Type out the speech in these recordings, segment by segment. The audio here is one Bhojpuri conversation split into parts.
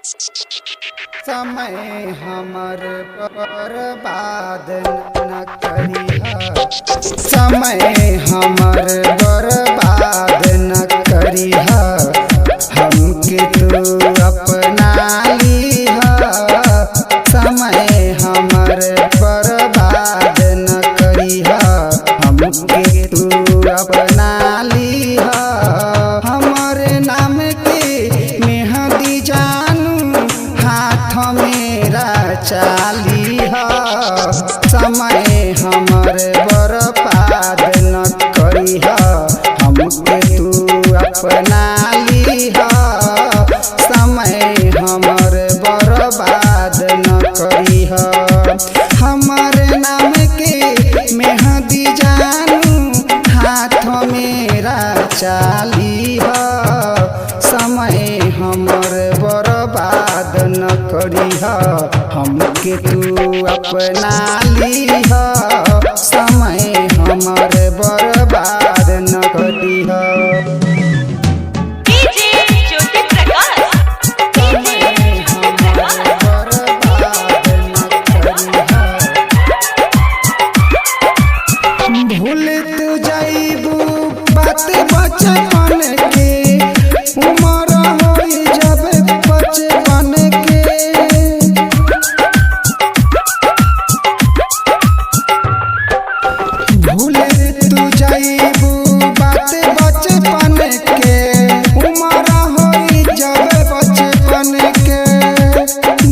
समय हमर बर्बाद न करिहा, समय हमर बर्बाद न करिहा, हमके तू अपना लीहा। समय हमर बर्बाद न करिहा, हमके तू अपना लीहा। हमरे नाम के मेहंदी जानू हाथ मेरा चालीहा। समय हमर बर्बाद न करिहा, हमके तू अपना लीहा। समय हमर बर्बाद न करिहा, हमर नाम के मेहंदी जानू हाथ मेरा चालीहा। समय हमर बर्बाद न करिहा, हमके तू अपना लीहा। समय हमर बर्बाद न करिहा। भूल तू जाइबू बात बचपन के, उम्र होई जब बचपन के। भूल तू जाइबू बात बचपन के, उम्र होई जब बचपन के।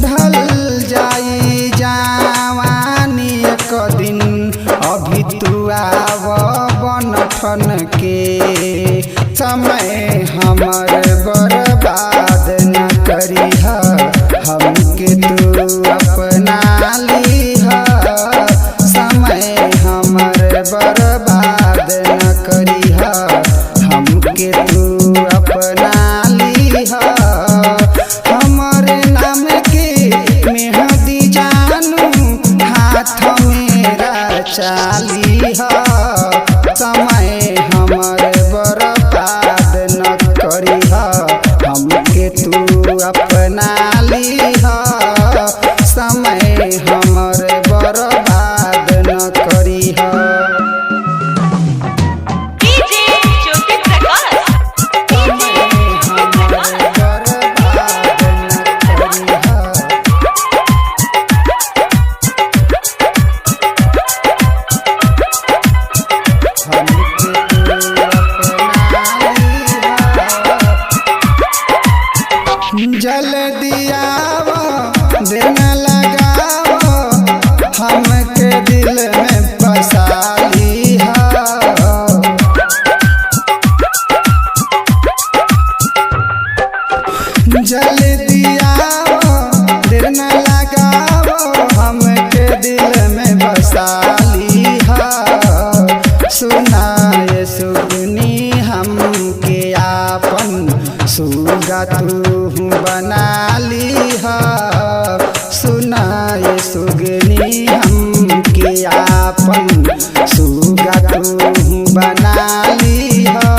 ढल जाई जवानी एक दिन, अभी तू आव बनठन के। समय हमर बर्बाद न करिहा, हमके तू अपना लीहा। समय हमर बर्बाद न करिहा, हमके तू अपना लीहा। हमर नाम के मेहंदी जानू हाथ मेरा चालीहा। समय हमर बर्बाद न करिहा, हमके तू अपना लीहा। समय हमर बर्बाद न करिहा। जल्दी आवा देर न लगावा, हमके दिल में बसा लीहा। जल्दी आवा देर न लगावा, हमके दिल में बसा लीहा। सुनाए सुगनी हमके आपन, सुगा तू बना लीहा। सुनाए सुगनी हमके आपन, सुगा तू बना लीहा।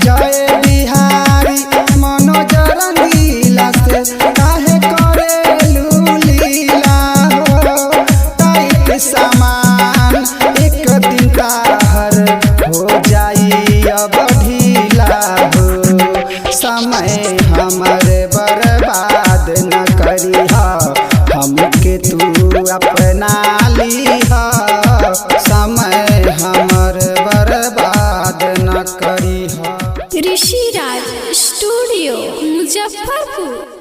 जय बिहारी मनोज रंगीला से काहे करेलू लीला हो। टाइट सामान एक दिन ताहर हो जाई अब ढीला हो। समय हमर बर्बाद न करिहा, हमके तू अपना लीहा। समय हमर बर्बाद न करिहा। ऋषिराज स्टूडियो मुजफ्फरपुर।